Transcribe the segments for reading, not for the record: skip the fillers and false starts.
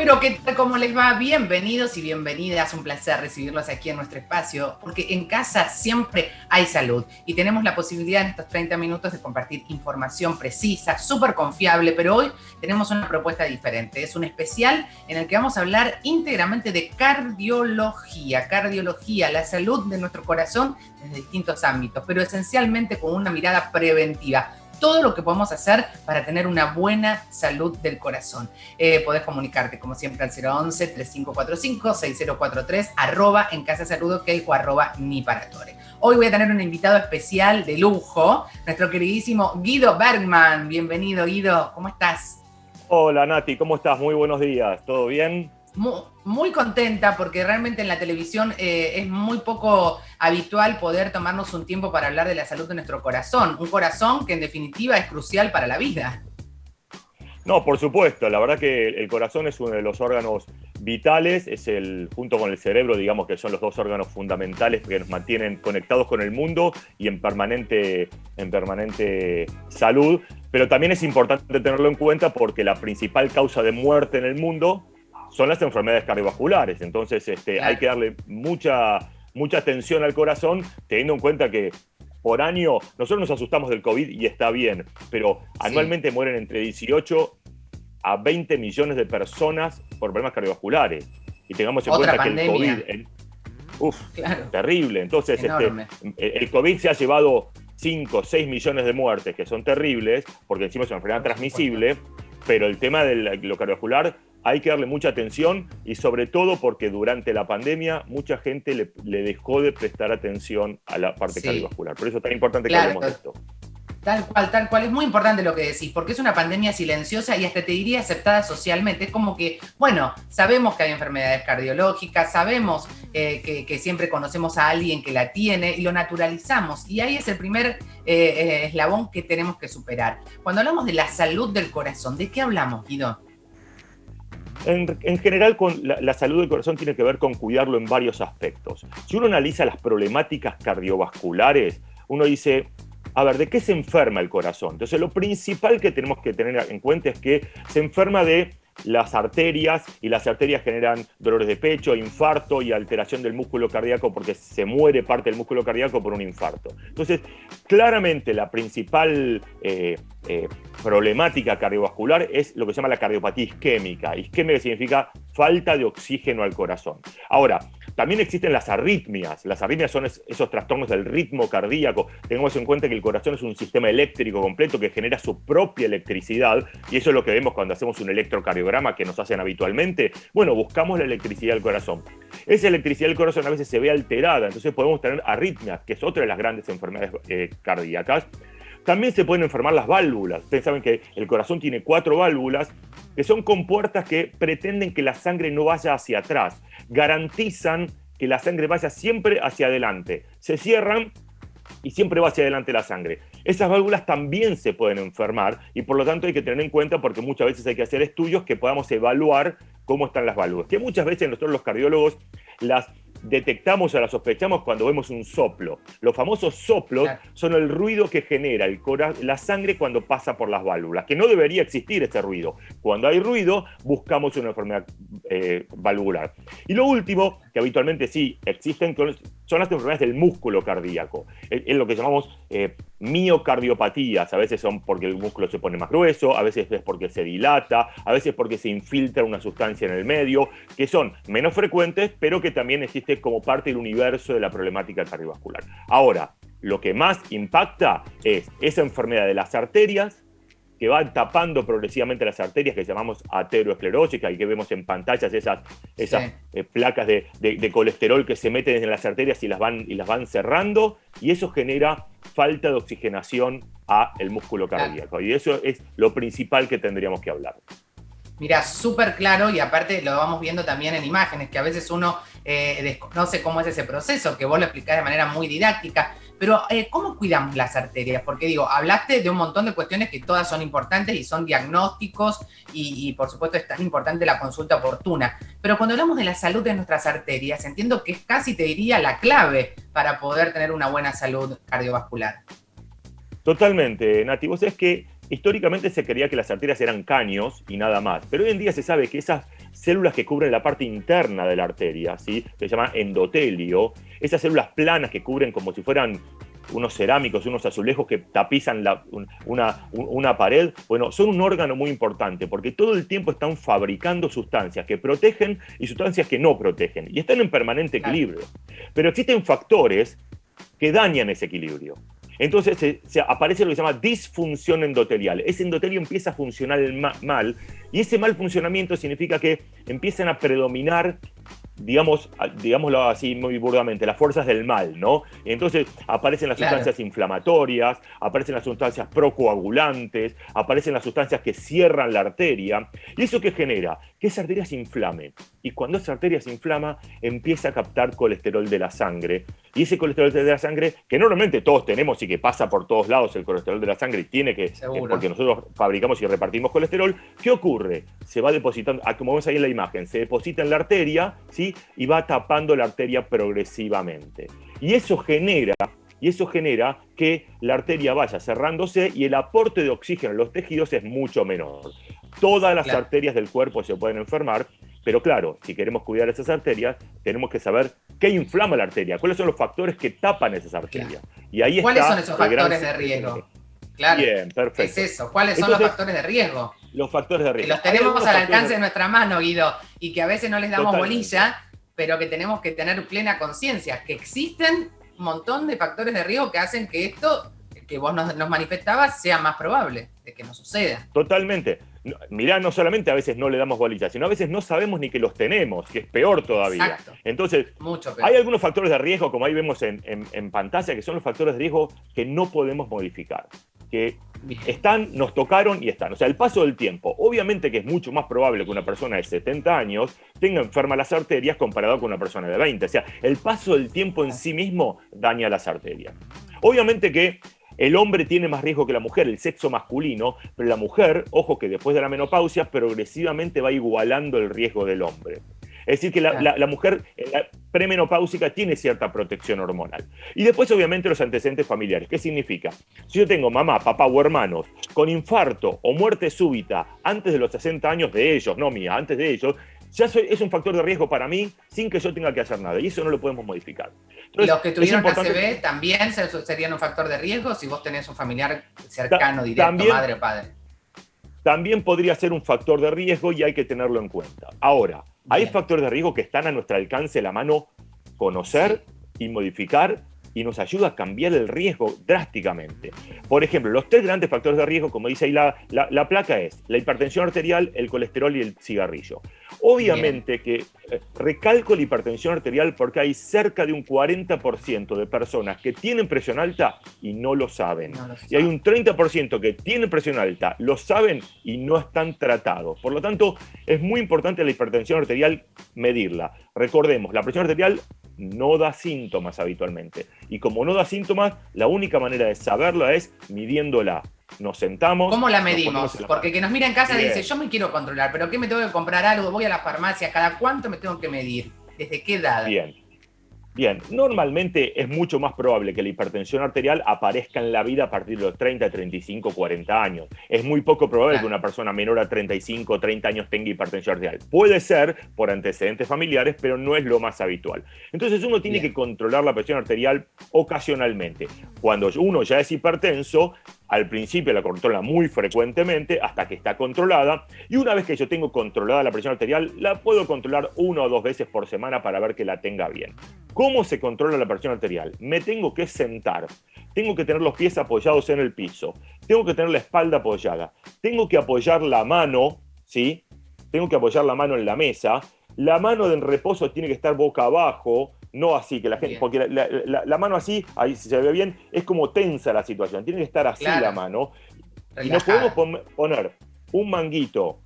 Pero ¿qué tal? ¿Cómo les va? Bienvenidos y bienvenidas. Un placer recibirlos aquí en nuestro espacio, porque en casa siempre hay salud y tenemos la posibilidad en estos 30 minutos de compartir información precisa, súper confiable, pero hoy tenemos una propuesta diferente. Es un especial en el que vamos a hablar íntegramente de cardiología, la salud de nuestro corazón desde distintos ámbitos, pero esencialmente con una mirada preventiva. Todo lo que podemos hacer para tener una buena salud del corazón. Podés comunicarte, como siempre, al 011-3545-6043, @en Casa Salud OK o @niparatore. Hoy voy a tener un invitado especial de lujo, nuestro queridísimo Guido Bergman. Bienvenido, Guido. ¿Cómo estás? Hola, Nati. ¿Cómo estás? Muy buenos días. ¿Todo bien? Muy contenta porque realmente en la televisión es muy poco habitual poder tomarnos un tiempo para hablar de la salud de nuestro corazón. Un corazón que en definitiva es crucial para la vida. No, por supuesto. La verdad que el corazón es uno de los órganos vitales, junto con el cerebro, digamos que son los dos órganos fundamentales que nos mantienen conectados con el mundo y en permanente salud. Pero también es importante tenerlo en cuenta porque la principal causa de muerte en el mundo son las enfermedades cardiovasculares. Entonces claro, hay que darle mucha atención al corazón, teniendo en cuenta que por año, nosotros nos asustamos del COVID y está bien, pero anualmente mueren entre 18 a 20 millones de personas por problemas cardiovasculares. Y tengamos en cuenta pandemia. Que el COVID... Claro. Terrible. Entonces, el COVID se ha llevado 5, 6 millones de muertes, que son terribles, porque encima es una enfermedad transmisible, pero el tema de lo cardiovascular hay que darle mucha atención y sobre todo porque durante la pandemia mucha gente le dejó de prestar atención a la parte cardiovascular. Por eso es tan importante que hablemos de esto. Tal cual. Es muy importante lo que decís, porque es una pandemia silenciosa y hasta te diría aceptada socialmente. Es como que, bueno, sabemos que hay enfermedades cardiológicas, sabemos que siempre conocemos a alguien que la tiene y lo naturalizamos. Y ahí es el primer eslabón que tenemos que superar. Cuando hablamos de la salud del corazón, ¿de qué hablamos, Guido? En general, la salud del corazón tiene que ver con cuidarlo en varios aspectos. Si uno analiza las problemáticas cardiovasculares, uno dice, a ver, ¿de qué se enferma el corazón? Entonces, lo principal que tenemos que tener en cuenta es que se enferma de las arterias, y las arterias generan dolores de pecho, infarto y alteración del músculo cardíaco porque se muere parte del músculo cardíaco por un infarto. Entonces, claramente la principal problemática cardiovascular es lo que se llama la cardiopatía isquémica. Isquémica significa falta de oxígeno al corazón. Ahora, también existen las arritmias. Las arritmias son esos trastornos del ritmo cardíaco. Tengamos en cuenta que el corazón es un sistema eléctrico completo que genera su propia electricidad, y eso es lo que vemos cuando hacemos un electrocardiograma que nos hacen habitualmente. Bueno, buscamos la electricidad del corazón. Esa electricidad del corazón a veces se ve alterada, entonces podemos tener arritmias, que es otra de las grandes enfermedades cardíacas. También se pueden enfermar las válvulas. Ustedes saben que el corazón tiene 4 válvulas que son compuertas que pretenden que la sangre no vaya hacia atrás. Garantizan que la sangre vaya siempre hacia adelante. Se cierran y siempre va hacia adelante la sangre. Esas válvulas también se pueden enfermar y por lo tanto hay que tener en cuenta, porque muchas veces hay que hacer estudios que podamos evaluar cómo están las válvulas. Que muchas veces nosotros los cardiólogos las detectamos o las sospechamos cuando vemos un soplo. Los famosos soplos son el ruido que genera la sangre cuando pasa por las válvulas, que no debería existir ese ruido. Cuando hay ruido, buscamos una enfermedad valvular. Y lo último, que habitualmente sí existen, son las enfermedades del músculo cardíaco. Es lo que llamamos miocardiopatías. A veces son porque el músculo se pone más grueso, a veces es porque se dilata, a veces porque se infiltra una sustancia en el medio, que son menos frecuentes, pero que también existe como parte del universo de la problemática cardiovascular. Ahora, lo que más impacta es esa enfermedad de las arterias, que van tapando progresivamente las arterias, que llamamos ateroesclerosis, y que vemos en pantallas esas placas de colesterol que se meten en las arterias y las van cerrando, y eso genera falta de oxigenación al músculo cardíaco. Y eso es lo principal que tendríamos que hablar. Mira, súper claro, y aparte lo vamos viendo también en imágenes, que a veces uno desconoce cómo es ese proceso, que vos lo explicás de manera muy didáctica. Pero, ¿cómo cuidamos las arterias? Porque digo, hablaste de un montón de cuestiones que todas son importantes y son diagnósticos y por supuesto es tan importante la consulta oportuna. Pero cuando hablamos de la salud de nuestras arterias, entiendo que es casi, te diría, la clave para poder tener una buena salud cardiovascular. Totalmente, Nati. Vos sabés que históricamente se creía que las arterias eran caños y nada más, pero hoy en día se sabe que esas células que cubren la parte interna de la arteria, ¿sí? Que se llama endotelio, esas células planas que cubren como si fueran unos cerámicos, unos azulejos que tapizan una pared, bueno, son un órgano muy importante porque todo el tiempo están fabricando sustancias que protegen y sustancias que no protegen, y están en permanente equilibrio. Pero existen factores que dañan ese equilibrio. Entonces aparece lo que se llama disfunción endotelial. Ese endotelio empieza a funcionar mal, y ese mal funcionamiento significa que empiezan a predominar, digámoslo así muy burdamente, las fuerzas del mal, ¿no? Entonces aparecen las sustancias inflamatorias, aparecen las sustancias procoagulantes, aparecen las sustancias que cierran la arteria. ¿Y eso qué genera? Que esa arteria se inflame. Y cuando esa arteria se inflama, empieza a captar colesterol de la sangre. Y ese colesterol de la sangre, que normalmente todos tenemos y que pasa por todos lados el colesterol de la sangre, y tiene que, porque nosotros fabricamos y repartimos colesterol, ¿qué ocurre? Se va depositando, como vemos ahí en la imagen, se deposita en la arteria, ¿sí? Y va tapando la arteria progresivamente. Y eso genera que la arteria vaya cerrándose y el aporte de oxígeno en los tejidos es mucho menor. Todas las arterias del cuerpo se pueden enfermar, pero claro, si queremos cuidar esas arterias, tenemos que saber qué inflama la arteria, cuáles son los factores que tapan esas arterias. Y ahí ¿cuáles son esos factores de riesgo? Claro. Bien, perfecto. Es eso. ¿Cuáles son los factores de riesgo? Los factores de riesgo. Que los tenemos al alcance de nuestra mano, Guido, y que a veces no les damos bolilla, pero que tenemos que tener plena conciencia, que existen un montón de factores de riesgo que hacen que esto que vos nos manifestabas sea más probable de que nos suceda. Totalmente. Mirá, no solamente a veces no le damos bolilla, sino a veces no sabemos ni que los tenemos, que es peor todavía. Exacto. Entonces, mucho peor. Hay algunos factores de riesgo, como ahí vemos en pantalla, que son los factores de riesgo que no podemos modificar, que nos tocaron y están. O sea, el paso del tiempo. Obviamente que es mucho más probable que una persona de 70 años tenga enfermas las arterias comparado con una persona de 20. O sea, el paso del tiempo en sí mismo daña las arterias. Obviamente que el hombre tiene más riesgo que la mujer, el sexo masculino, pero la mujer, ojo que después de la menopausia, progresivamente va igualando el riesgo del hombre. Es decir, que la mujer premenopáusica tiene cierta protección hormonal. Y después, obviamente, los antecedentes familiares. ¿Qué significa? Si yo tengo mamá, papá o hermanos con infarto o muerte súbita antes de los 60 años de ellos, no mía, antes de ellos, ya es un factor de riesgo para mí sin que yo tenga que hacer nada. Y eso no lo podemos modificar. Entonces, ¿y los que tuvieron ACV también serían un factor de riesgo si vos tenés un familiar cercano, directo, madre o padre? También podría ser un factor de riesgo y hay que tenerlo en cuenta. Ahora, hay factores de riesgo que están a nuestro alcance la mano conocer y modificar, y nos ayuda a cambiar el riesgo drásticamente. Por ejemplo, los 3 grandes factores de riesgo, como dice ahí la placa, es la hipertensión arterial, el colesterol y el cigarrillo. Obviamente que recalco la hipertensión arterial porque hay cerca de un 40% de personas que tienen presión alta y no lo saben. Y hay un 30% que tienen presión alta, lo saben y no están tratados. Por lo tanto, es muy importante la hipertensión arterial medirla. Recordemos, la presión arterial no da síntomas habitualmente. Y como no da síntomas, la única manera de saberla es midiéndola. Nos sentamos. ¿Cómo la medimos? Porque que nos mira en casa dice, yo me quiero controlar, pero ¿qué me tengo que comprar algo? Voy a la farmacia, ¿cada cuánto me tengo que medir? ¿Desde qué edad? Bien, normalmente es mucho más probable que la hipertensión arterial aparezca en la vida a partir de los 30, 35, 40 años. Es muy poco probable que una persona menor a 35, 30 años tenga hipertensión arterial. Puede ser por antecedentes familiares, pero no es lo más habitual. Entonces uno tiene que controlar la presión arterial ocasionalmente. Cuando uno ya es hipertenso, al principio la controla muy frecuentemente hasta que está controlada, y una vez que yo tengo controlada la presión arterial, la puedo controlar 1 o 2 veces por semana para ver que la tenga bien. ¿Cómo se controla la presión arterial? Me tengo que sentar, tengo que tener los pies apoyados en el piso, tengo que tener la espalda apoyada, tengo que apoyar la mano, ¿sí? Tengo que apoyar la mano en la mesa, la mano en reposo tiene que estar boca abajo, no así, que la gente, porque la mano así, ahí si se ve bien, es como tensa la situación, tiene que estar así la mano. Y nos podemos poner un manguito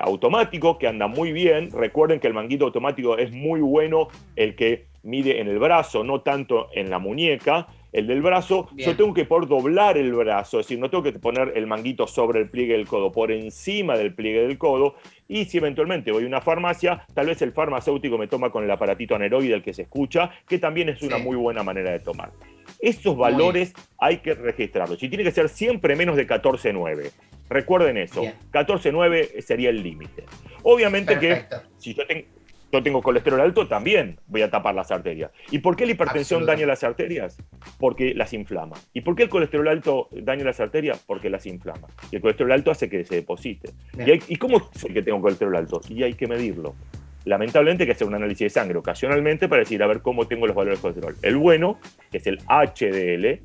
automático que anda muy bien. Recuerden que el manguito automático es muy bueno, el que mide en el brazo, no tanto en la muñeca. El del brazo, yo tengo que poder doblar el brazo, es decir, no tengo que poner el manguito sobre el pliegue del codo, por encima del pliegue del codo. Y si eventualmente voy a una farmacia, tal vez el farmacéutico me toma con el aparatito aneroide, el que se escucha, que también es una muy buena manera de tomar. Estos valores hay que registrarlo. Si tiene que ser siempre menos de 14,9. Recuerden eso, Bien. 14,9 sería el límite. Obviamente Perfecto. que si yo tengo colesterol alto, también voy a tapar las arterias. ¿Y por qué la hipertensión daña las arterias? Porque las inflama. ¿Y por qué el colesterol alto daña las arterias? Porque las inflama. Y el colesterol alto hace que se deposite. ¿Y cómo sé que tengo colesterol alto? Y hay que medirlo. Lamentablemente hay que hacer un análisis de sangre ocasionalmente para decir, a ver cómo tengo los valores de colesterol. El bueno, que es el HDL,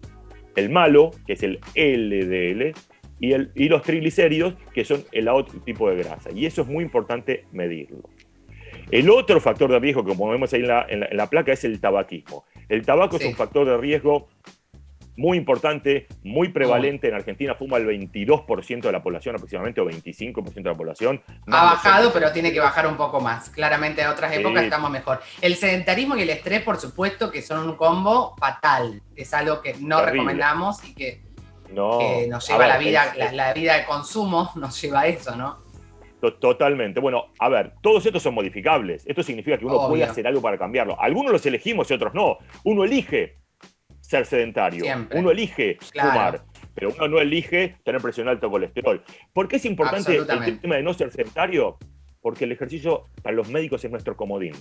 el malo, que es el LDL, y los triglicéridos, que son el otro tipo de grasa. Y eso es muy importante medirlo. El otro factor de riesgo, como vemos ahí en la placa, es el tabaquismo. El tabaco es un factor de riesgo muy importante, muy prevalente. En Argentina fuma el 22% de la población aproximadamente, o 25% de la población. Ha bajado, pero tiene que bajar un poco más. Claramente en otras épocas estamos mejor. El sedentarismo y el estrés, por supuesto, que son un combo fatal. Es algo que no recomendamos y que nos lleva la vida de consumo, nos lleva a eso, ¿no? Totalmente. Bueno, a ver, todos estos son modificables. Esto significa que uno puede hacer algo para cambiarlo. Algunos los elegimos y otros no. Uno elige ser sedentario. Siempre. Uno elige fumar. Pero uno no elige tener presión alta o colesterol. ¿Por qué es importante el tema de no ser sedentario? Porque el ejercicio para los médicos es nuestro comodín.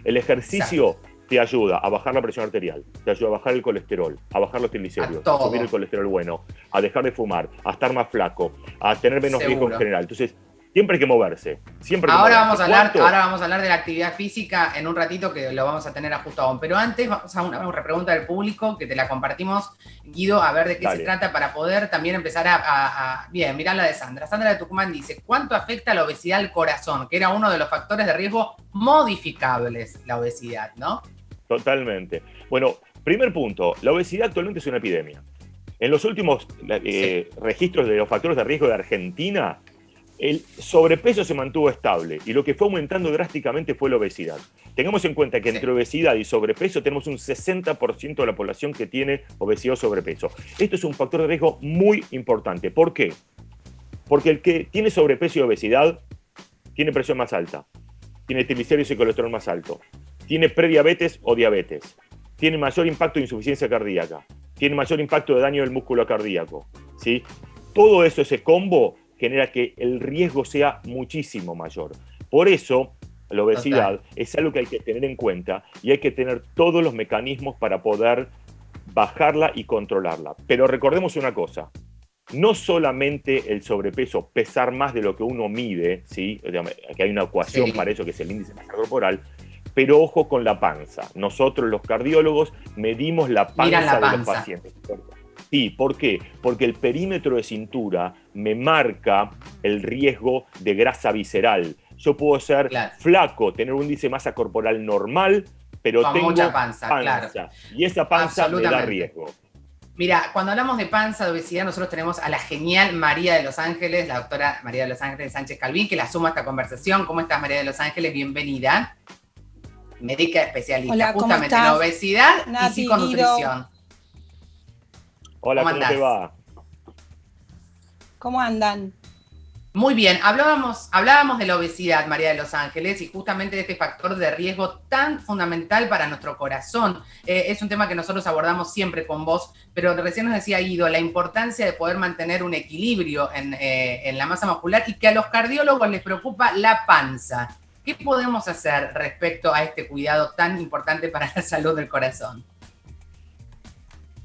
El ejercicio te ayuda a bajar la presión arterial, te ayuda a bajar el colesterol, a bajar los triglicéridos, a subir el colesterol bueno, a dejar de fumar, a estar más flaco, a tener menos riesgo en general. Entonces, siempre hay que moverse. Ahora vamos a hablar de la actividad física en un ratito, que lo vamos a tener ajustado. Pero antes vamos a una pregunta del público que te la compartimos, Guido, a ver de qué se trata para poder también empezar Bien, mirá la de Sandra. Sandra de Tucumán dice, ¿cuánto afecta la obesidad al corazón? Que era uno de los factores de riesgo modificables, la obesidad, ¿no? Totalmente. Bueno, primer punto, la obesidad actualmente es una epidemia. En los últimos registros de los factores de riesgo de Argentina, el sobrepeso se mantuvo estable y lo que fue aumentando drásticamente fue la obesidad. Tengamos en cuenta que entre obesidad y sobrepeso tenemos un 60% de la población que tiene obesidad o sobrepeso. Esto es un factor de riesgo muy importante. ¿Por qué? Porque el que tiene sobrepeso y obesidad tiene presión más alta, tiene triglicéridos y colesterol más alto, tiene prediabetes o diabetes, tiene mayor impacto de insuficiencia cardíaca, tiene mayor impacto de daño del músculo cardíaco, ¿sí? Todo eso, ese combo, genera que el riesgo sea muchísimo mayor. Por eso, la obesidad es algo que hay que tener en cuenta y hay que tener todos los mecanismos para poder bajarla y controlarla. Pero recordemos una cosa, no solamente el sobrepeso, pesar más de lo que uno mide, ¿sí? Que hay una ecuación para eso que es el índice de masa corporal, pero ojo con la panza. Nosotros los cardiólogos medimos la panza de los pacientes. Sí, ¿por qué? Porque el perímetro de cintura me marca el riesgo de grasa visceral. Yo puedo ser flaco, tener un índice de masa corporal normal, pero tengo mucha panza. Claro. Y esa panza me da riesgo. Mira, cuando hablamos de panza, de obesidad, nosotros tenemos a la genial María de Los Ángeles, la doctora María de Los Ángeles Sánchez Calvín, que la suma a esta conversación. ¿Cómo estás, María de Los Ángeles? Bienvenida. Médica especialista justamente en obesidad y psiconutrición. Hola, ¿cómo te va? ¿Cómo andan? Muy bien, hablábamos de la obesidad, María de Los Ángeles, y justamente de este factor de riesgo tan fundamental para nuestro corazón. Es un tema que nosotros abordamos siempre con vos, pero recién nos decía Guido, la importancia de poder mantener un equilibrio en la masa muscular y que a los cardiólogos les preocupa la panza. ¿Qué podemos hacer respecto a este cuidado tan importante para la salud del corazón?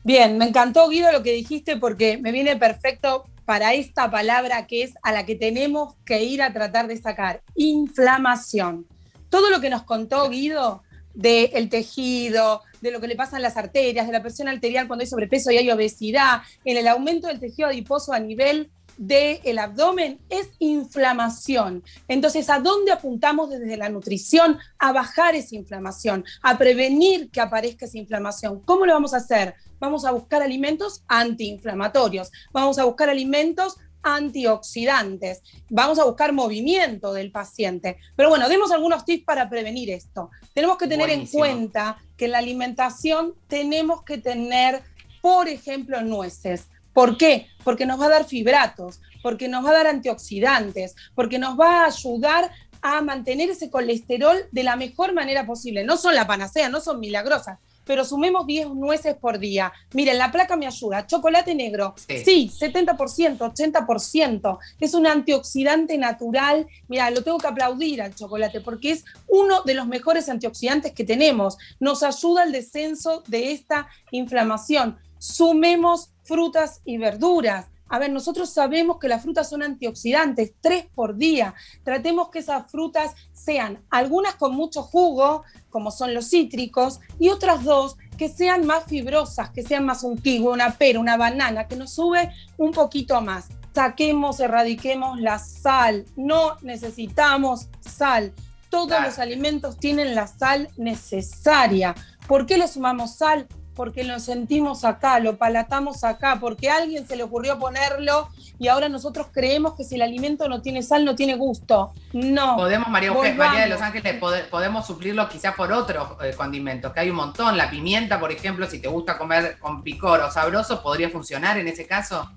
Bien, me encantó, Guido, lo que dijiste porque me viene perfecto para esta palabra que es a la que tenemos que ir a tratar de sacar: inflamación. Todo lo que nos contó Guido del tejido, de lo que le pasa en las arterias, de la presión arterial cuando hay sobrepeso y hay obesidad, en el aumento del tejido adiposo a nivel del abdomen, es inflamación. Entonces, ¿a dónde apuntamos desde la nutrición? A bajar esa inflamación, a prevenir que aparezca esa inflamación. ¿Cómo lo vamos a hacer? Vamos a buscar alimentos antiinflamatorios, vamos a buscar alimentos antioxidantes, vamos a buscar movimiento del paciente. Pero bueno, demos algunos tips para prevenir esto. Tenemos que tener en cuenta que en la alimentación tenemos que tener, por ejemplo, nueces. ¿Por qué? Porque nos va a dar fibratos, porque nos va a dar antioxidantes, porque nos va a ayudar a mantener ese colesterol de la mejor manera posible. No son la panacea, no son milagrosas, pero sumemos 10 nueces por día. Miren, la placa me ayuda. Chocolate negro, sí, 70%, 80%. Es un antioxidante natural. Mira, lo tengo que aplaudir al chocolate porque es uno de los mejores antioxidantes que tenemos. Nos ayuda al descenso de esta inflamación. Sumemos frutas y verduras. A ver, nosotros sabemos que las frutas son antioxidantes, 3 por día. Tratemos que esas frutas sean algunas con mucho jugo, como son los cítricos, y otras 2 que sean más fibrosas, que sean más un kiwi, una pera, una banana, que nos sube un poquito más. Saquemos, erradiquemos la sal. No necesitamos sal. Todos los alimentos tienen la sal necesaria. ¿Por qué le sumamos sal? Porque lo sentimos acá, lo palatamos acá, porque a alguien se le ocurrió ponerlo y ahora nosotros creemos que si el alimento no tiene sal, no tiene gusto. No. Podemos, María de los Ángeles, podemos suplirlo quizás por otros condimentos, que hay un montón. La pimienta, por ejemplo, si te gusta comer con picor o sabroso, ¿podría funcionar en ese caso?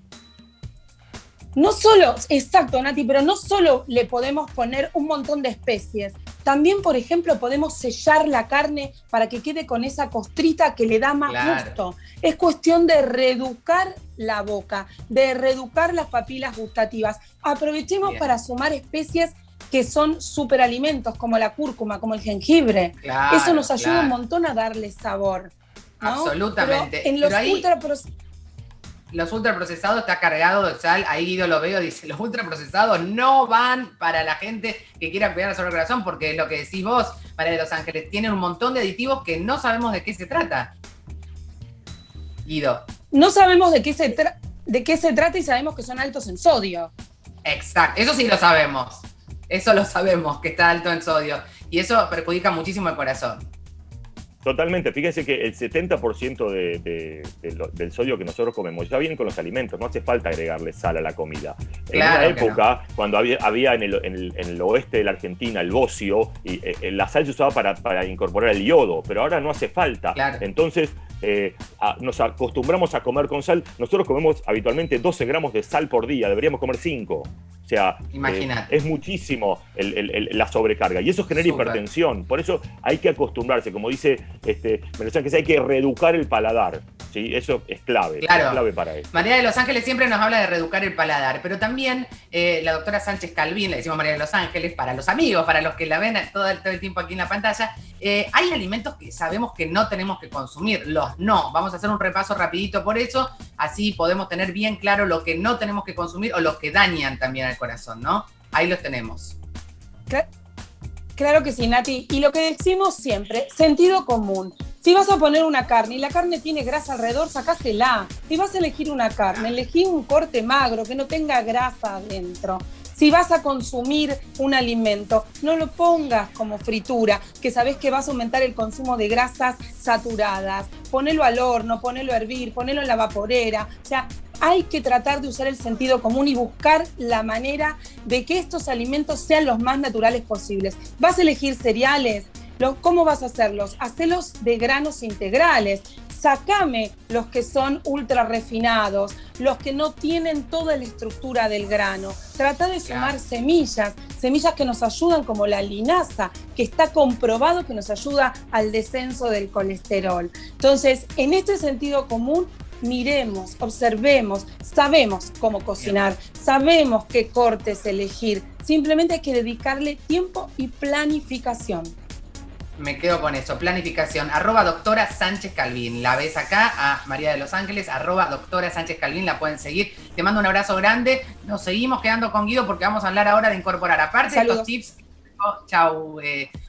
No solo, exacto, Nati, pero no solo le podemos poner un montón de especies, también, por ejemplo, podemos sellar la carne para que quede con esa costrita que le da más gusto. Es cuestión de reeducar la boca, de reeducar las papilas gustativas. Aprovechemos para sumar especies que son superalimentos, como la cúrcuma, como el jengibre. Eso nos ayuda un montón a darle sabor, ¿no? Absolutamente. Pero en los los ultraprocesados está cargado de sal, ahí Guido lo veo, dice, los ultraprocesados no van para la gente que quiera cuidar la salud del corazón, porque es lo que decís vos, María de los Ángeles, tienen un montón de aditivos que no sabemos de qué se trata. Guido. No sabemos de qué se trata y sabemos que son altos en sodio. Exacto, eso sí lo sabemos, que está alto en sodio, y eso perjudica muchísimo el corazón. Totalmente. Fíjense que el 70% del sodio que nosotros comemos ya viene con los alimentos. No hace falta agregarle sal a la comida. En una época, cuando había en el oeste de la Argentina el bocio, y la sal se usaba para incorporar el yodo, pero ahora no hace falta. Entonces, nos acostumbramos a comer con sal. Nosotros comemos habitualmente 12 gramos de sal por día. Deberíamos comer 5. O sea, es muchísimo la sobrecarga. Y eso genera hipertensión. Por eso hay que acostumbrarse. Como dice que hay que reeducar el paladar. ¿Sí? Eso es clave. Es clave para eso. María de los Ángeles siempre nos habla de reeducar el paladar. Pero también la doctora Sánchez Calvín, le decimos María de los Ángeles, para los amigos, para los que la ven todo el tiempo aquí en la pantalla, hay alimentos que sabemos que no tenemos que consumir. Los no. Vamos a hacer un repaso rapidito por eso. Así podemos tener bien claro lo que no tenemos que consumir o los que dañan también al corazón, ¿no? Ahí los tenemos. Claro que sí, Nati. Y lo que decimos siempre, sentido común. Si vas a poner una carne y la carne tiene grasa alrededor, sacásela. Si vas a elegir una carne, elegí un corte magro que no tenga grasa adentro. Si vas a consumir un alimento, no lo pongas como fritura, que sabés que vas a aumentar el consumo de grasas saturadas. Ponelo al horno, ponelo a hervir, ponelo en la vaporera. O sea, hay que tratar de usar el sentido común y buscar la manera de que estos alimentos sean los más naturales posibles. ¿Vas a elegir cereales? ¿Cómo vas a hacerlos? Hacelos de granos integrales. Sácame los que son ultra refinados, los que no tienen toda la estructura del grano. Trata de sumar semillas que nos ayudan, como la linaza, que está comprobado que nos ayuda al descenso del colesterol. Entonces, en este sentido común, miremos, observemos, sabemos cómo cocinar, sabemos qué cortes elegir. Simplemente hay que dedicarle tiempo y planificación. Me quedo con eso, planificación. @doctora Sánchez Calvín. La ves acá, a María de los Ángeles, @doctora Sánchez Calvín, la pueden seguir. Te mando un abrazo grande. Nos seguimos quedando con Guido porque vamos a hablar ahora de incorporar, aparte de estos tips. Chau,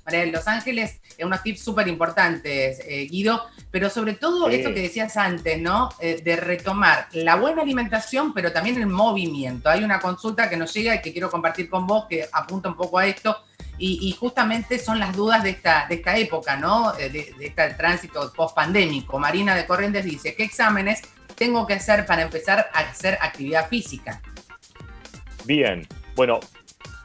María de los Ángeles, unos tips súper importantes, Guido, pero sobre todo esto que decías antes, ¿no? De retomar la buena alimentación, pero también el movimiento. Hay una consulta que nos llega y que quiero compartir con vos, que apunta un poco a esto, y justamente son las dudas de esta época, ¿no? De este tránsito post-pandémico. Marina de Corrientes dice, ¿qué exámenes tengo que hacer para empezar a hacer actividad física? Bien, bueno,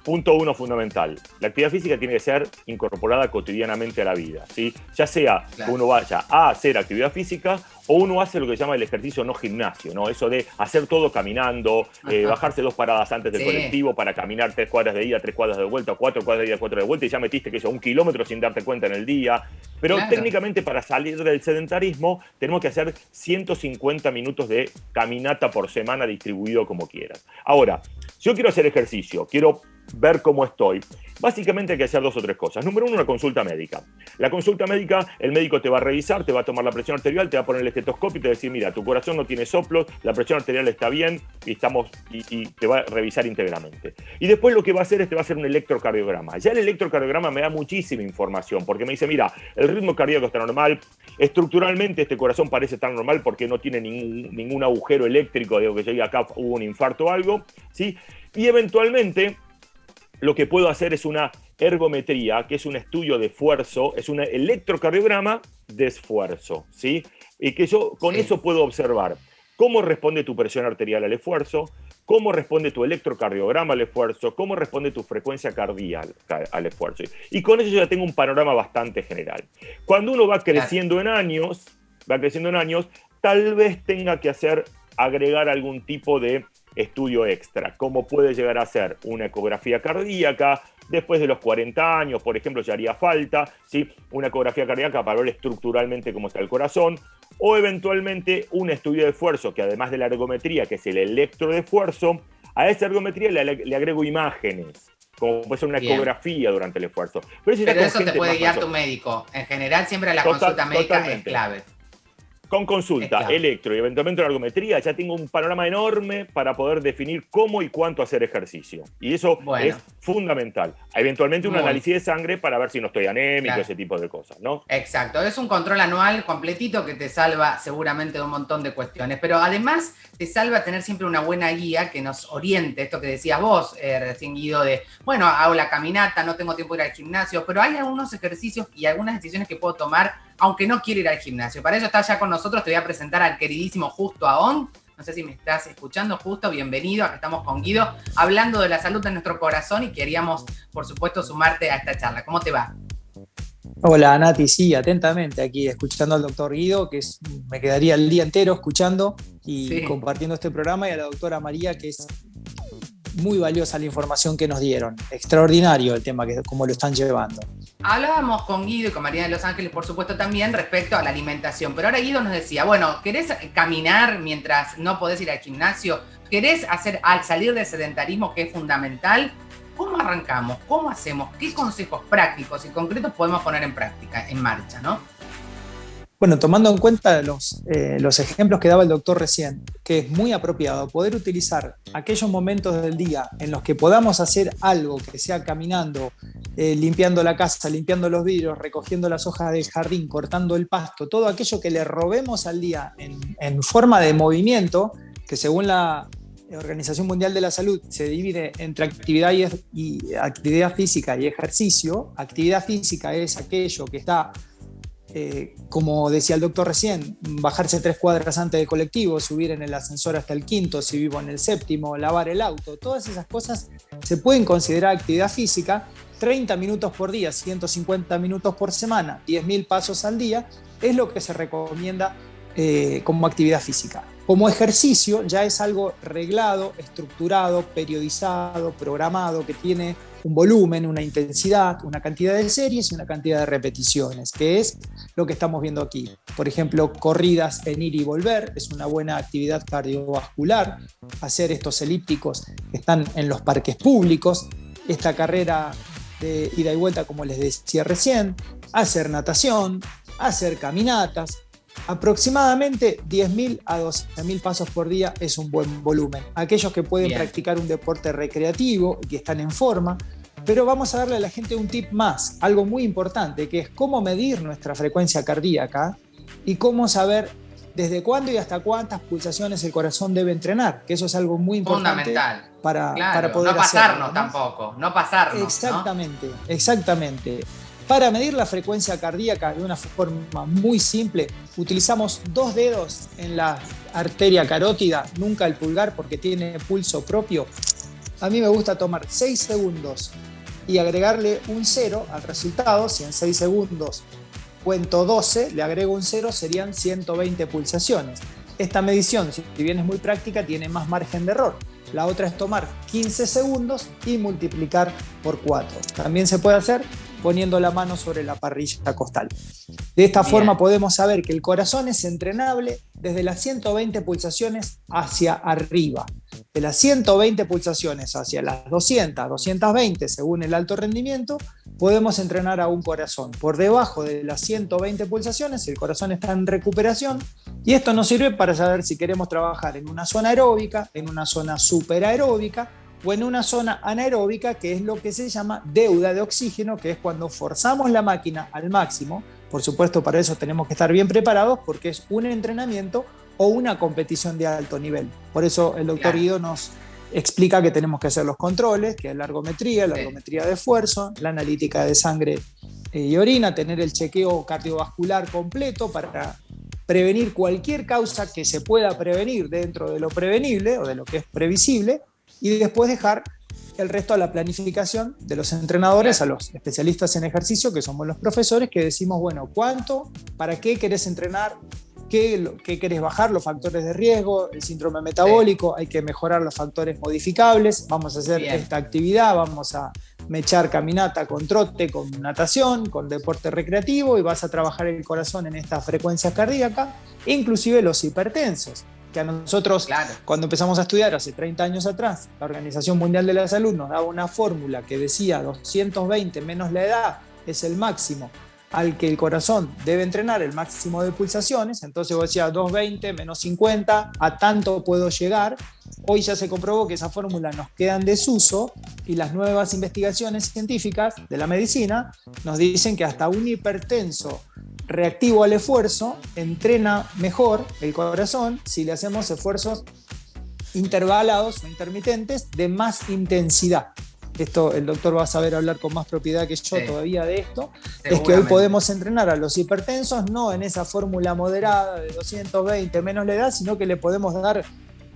punto 1 fundamental. La actividad física tiene que ser incorporada cotidianamente a la vida, ¿sí? Ya sea que uno vaya a hacer actividad física o uno hace lo que se llama el ejercicio no gimnasio, ¿no? Eso de hacer todo caminando, bajarse 2 paradas antes del colectivo para caminar 3 cuadras de ida, 3 cuadras de vuelta, 4 cuadras de ida, 4 de vuelta, y ya metiste que eso, 1 kilómetro sin darte cuenta en el día. Pero técnicamente, para salir del sedentarismo, tenemos que hacer 150 minutos de caminata por semana, distribuido como quieras. Ahora, si yo quiero hacer ejercicio, quiero ver cómo estoy, básicamente hay que hacer 2 o 3 cosas. Número 1, una consulta médica. La consulta médica, el médico te va a revisar, te va a tomar la presión arterial, te va a poner el estetoscopio y te va a decir, mira, tu corazón no tiene soplos, la presión arterial está bien y te va a revisar íntegramente. Y después lo que va a hacer es te va a hacer un electrocardiograma. Ya el electrocardiograma me da muchísima información, porque me dice, mira, el ritmo cardíaco está normal, estructuralmente este corazón parece estar normal porque no tiene ningún agujero eléctrico, digo que llegue acá, hubo un infarto o algo, ¿sí? Y eventualmente lo que puedo hacer es una ergometría, que es un estudio de esfuerzo, es un electrocardiograma de esfuerzo, ¿sí? Y que yo con eso puedo observar cómo responde tu presión arterial al esfuerzo, cómo responde tu electrocardiograma al esfuerzo, cómo responde tu frecuencia cardíaca al esfuerzo. Y con eso yo ya tengo un panorama bastante general. Cuando uno va creciendo en años, tal vez tenga que agregar algún tipo de estudio extra, como puede llegar a ser una ecografía cardíaca. Después de los 40 años, por ejemplo, ya haría falta, ¿sí? Una ecografía cardíaca para ver estructuralmente cómo está el corazón, o eventualmente un estudio de esfuerzo, que además de la ergometría, que es el electro de esfuerzo, a esa ergometría le agrego imágenes, como puede ser una ecografía durante el esfuerzo. Pero eso te puede guiar tu médico. En general, siempre la consulta médica es clave. Con consulta, electro y eventualmente una ergometría, ya tengo un panorama enorme para poder definir cómo y cuánto hacer ejercicio. Y eso es fundamental. Eventualmente un análisis de sangre para ver si no estoy anémico, ese tipo de cosas, ¿no? Exacto, es un control anual completito que te salva seguramente de un montón de cuestiones, pero además te salva tener siempre una buena guía que nos oriente, esto que decías vos, recién Guido, de, bueno, hago la caminata, no tengo tiempo de ir al gimnasio, pero hay algunos ejercicios y algunas decisiones que puedo tomar aunque no quiero ir al gimnasio. Para eso está ya con nosotros, te voy a presentar al queridísimo Justo Aón. No sé si me estás escuchando, Justo, bienvenido. Acá estamos con Guido, hablando de la salud de nuestro corazón y queríamos, por supuesto, sumarte a esta charla. ¿Cómo te va? Hola, Nati, sí, atentamente aquí, escuchando al doctor Guido, que me quedaría el día entero escuchando y compartiendo este programa, y a la doctora María, que es muy valiosa la información que nos dieron. Extraordinario el tema, cómo lo están llevando. Hablábamos con Guido y con María de Los Ángeles, por supuesto, también respecto a la alimentación. Pero ahora Guido nos decía, bueno, ¿querés caminar mientras no podés ir al gimnasio? ¿Querés al salir del sedentarismo, que es fundamental? ¿Cómo arrancamos? ¿Cómo hacemos? ¿Qué consejos prácticos y concretos podemos poner en práctica, en marcha, no? Bueno, tomando en cuenta los ejemplos que daba el doctor recién, que es muy apropiado poder utilizar aquellos momentos del día en los que podamos hacer algo que sea caminando, limpiando la casa, limpiando los vidrios, recogiendo las hojas del jardín, cortando el pasto, todo aquello que le robemos al día en forma de movimiento, que según la Organización Mundial de la Salud se divide entre actividad física y ejercicio. Actividad física es aquello que está, como decía el doctor recién, bajarse 3 cuadras antes del colectivo, subir en el ascensor hasta el 5.º, si vivo en el 7.º, lavar el auto, todas esas cosas se pueden considerar actividad física. 30 minutos por día, 150 minutos por semana, 10.000 pasos al día, es lo que se recomienda como actividad física. Como ejercicio ya es algo reglado, estructurado, periodizado, programado, que tiene un volumen, una intensidad, una cantidad de series y una cantidad de repeticiones, que es lo que estamos viendo aquí. Por ejemplo, corridas en ir y volver es una buena actividad cardiovascular. Hacer estos elípticos que están en los parques públicos, esta carrera de ida y vuelta, como les decía recién, hacer natación, hacer caminatas. Aproximadamente 10.000 a 12.000 pasos por día es un buen volumen. Aquellos que pueden practicar un deporte recreativo y que están en forma, pero vamos a darle a la gente un tip más, algo muy importante, que es cómo medir nuestra frecuencia cardíaca y cómo saber desde cuándo y hasta cuántas pulsaciones el corazón debe entrenar, que eso es algo muy importante. Fundamental. Para poder no pasarnos hacerlo, ¿no? Tampoco, no pasarnos. Exactamente. Para medir la frecuencia cardíaca de una forma muy simple, utilizamos 2 dedos en la arteria carótida, nunca el pulgar porque tiene pulso propio. A mí me gusta tomar 6 segundos y agregarle un 0 al resultado. Si en 6 segundos cuento 12, le agrego un 0, serían 120 pulsaciones. Esta medición, si bien es muy práctica, tiene más margen de error. La otra es tomar 15 segundos y multiplicar por 4. También se puede hacer poniendo la mano sobre la parrilla costal. De esta forma podemos saber que el corazón es entrenable desde las 120 pulsaciones hacia arriba. De las 120 pulsaciones hacia las 200, 220 según el alto rendimiento, podemos entrenar a un corazón. Por debajo de las 120 pulsaciones, el corazón está en recuperación y esto nos sirve para saber si queremos trabajar en una zona aeróbica, en una zona superaeróbica o en una zona anaeróbica, que es lo que se llama deuda de oxígeno, que es cuando forzamos la máquina al máximo. Por supuesto, para eso tenemos que estar bien preparados porque es un entrenamiento o una competición de alto nivel. Por eso el doctor Guido nos explica que tenemos que hacer los controles, que es la ergometría de esfuerzo, la analítica de sangre y orina, tener el chequeo cardiovascular completo para prevenir cualquier causa que se pueda prevenir dentro de lo prevenible o de lo que es previsible, y después dejar el resto a la planificación de los entrenadores, a los especialistas en ejercicio, que somos los profesores, que decimos, bueno, ¿cuánto? ¿Para qué querés entrenar? ¿Qué querés bajar? Los factores de riesgo, el síndrome metabólico, hay que mejorar los factores modificables, vamos a hacer esta actividad, vamos a mechar caminata con trote, con natación, con deporte recreativo, y vas a trabajar el corazón en estas frecuencias cardíacas, inclusive los hipertensos, que a nosotros, cuando empezamos a estudiar hace 30 años atrás, la Organización Mundial de la Salud nos daba una fórmula que decía 220 menos la edad es el máximo al que el corazón debe entrenar, el máximo de pulsaciones. Entonces vos decías 220 menos 50, a tanto puedo llegar. Hoy ya se comprobó que esa fórmula nos queda en desuso y las nuevas investigaciones científicas de la medicina nos dicen que hasta un hipertenso reactivo al esfuerzo entrena mejor el corazón si le hacemos esfuerzos intervalados o intermitentes de más intensidad. Esto el doctor va a saber hablar con más propiedad que yo todavía de esto. Es que hoy podemos entrenar a los hipertensos no en esa fórmula moderada de 220 menos la edad, sino que le podemos dar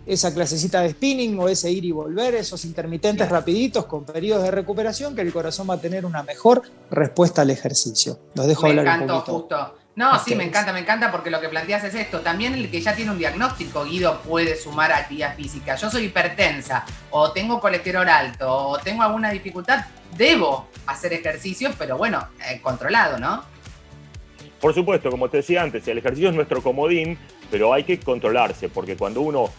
esa clasecita de spinning o ese ir y volver, esos intermitentes rapiditos con periodos de recuperación, que el corazón va a tener una mejor respuesta al ejercicio. Los dejo hablar un poquito. Justo. No, sí, me encanta porque lo que planteas es esto. También el que ya tiene un diagnóstico, Guido, puede sumar actividad física. Yo soy hipertensa, o tengo colesterol alto, o tengo alguna dificultad, debo hacer ejercicio, pero bueno, controlado, ¿no? Por supuesto, como te decía antes, el ejercicio es nuestro comodín, pero hay que controlarse, porque cuando uno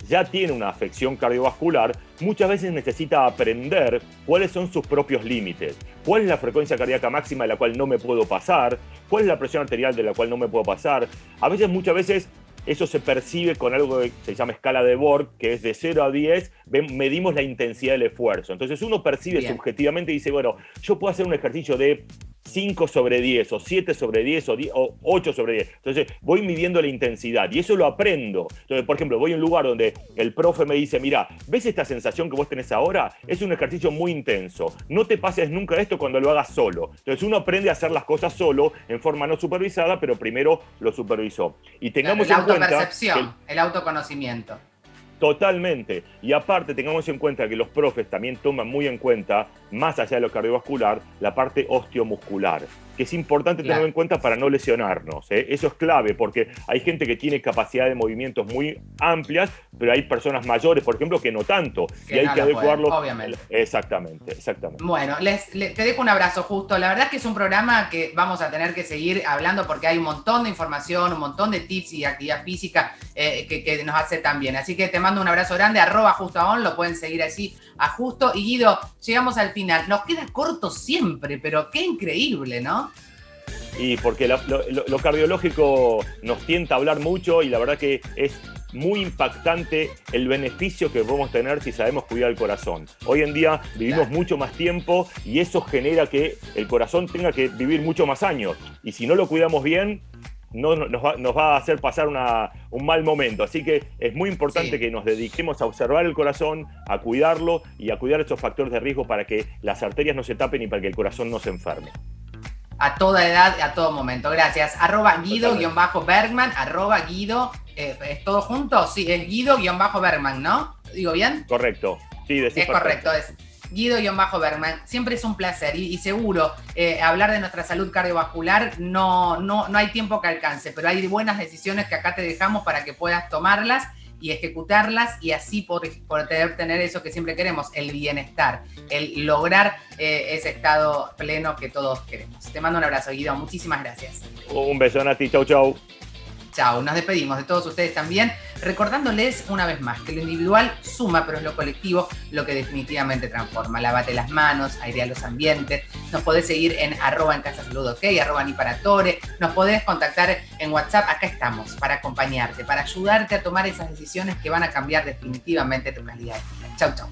ya tiene una afección cardiovascular, muchas veces necesita aprender cuáles son sus propios límites, cuál es la frecuencia cardíaca máxima de la cual no me puedo pasar, cuál es la presión arterial de la cual no me puedo pasar. Muchas veces eso se percibe con algo que se llama escala de Borg, que es de 0 a 10, medimos la intensidad del esfuerzo. Entonces uno percibe subjetivamente y dice, bueno, yo puedo hacer un ejercicio de 5 sobre 10, o 7 sobre 10, o 8 sobre 10. Entonces voy midiendo la intensidad y eso lo aprendo. Entonces, por ejemplo, voy a un lugar donde el profe me dice, mira, ¿ves esta sensación que vos tenés ahora? Es un ejercicio muy intenso. No te pases nunca esto cuando lo hagas solo. Entonces uno aprende a hacer las cosas solo, en forma no supervisada, pero primero lo supervisó. Y tengamos en cuenta... La autopercepción, el autoconocimiento. Totalmente. Y aparte tengamos en cuenta que los profes también toman muy en cuenta, más allá de lo cardiovascular, la parte osteomuscular, que es importante tenerlo en cuenta para no lesionarnos. Eso es clave, porque hay gente que tiene capacidad de movimientos muy amplias, pero hay personas mayores, por ejemplo, que no tanto. Y hay que adecuarlo. Obviamente. Exactamente. Bueno, te dejo un abrazo, Justo. La verdad es que es un programa que vamos a tener que seguir hablando porque hay un montón de información, un montón de tips y actividad física que nos hace tan bien. Así que te mando un abrazo grande, @JustoAon, lo pueden seguir así a Justo. Y Guido, llegamos al final. Nos queda corto siempre, pero qué increíble, ¿no? Y porque lo cardiológico nos tienta a hablar mucho y la verdad que es muy impactante el beneficio que podemos tener si sabemos cuidar el corazón. Hoy en día vivimos mucho más tiempo y eso genera que el corazón tenga que vivir mucho más años. Y si no lo cuidamos bien, nos va a hacer pasar un mal momento. Así que es muy importante que nos dediquemos a observar el corazón, a cuidarlo y a cuidar esos factores de riesgo para que las arterias no se tapen y para que el corazón no se enferme. A toda edad, a todo momento. Gracias. @Guido_Bergman, @Guido, ¿es todo junto? Sí, es Guido_Bergman, ¿no? ¿Digo bien? Correcto. Sí, es perfecto. Correcto. Guido-Bergman, siempre es un placer y seguro hablar de nuestra salud cardiovascular no hay tiempo que alcance, pero hay buenas decisiones que acá te dejamos para que puedas tomarlas y ejecutarlas y así poder tener eso que siempre queremos, el bienestar, el lograr ese estado pleno que todos queremos. Te mando un abrazo, Guido, muchísimas gracias. Un beso, Nati, chau, chau. Chao, nos despedimos de todos ustedes también, recordándoles una vez más que lo individual suma, pero es lo colectivo lo que definitivamente transforma. Lávate las manos, airea los ambientes, nos podés seguir en @encasasalud_ok, @niparatore, nos podés contactar en WhatsApp, acá estamos, para acompañarte, para ayudarte a tomar esas decisiones que van a cambiar definitivamente tu calidad de vida. Chau, chau.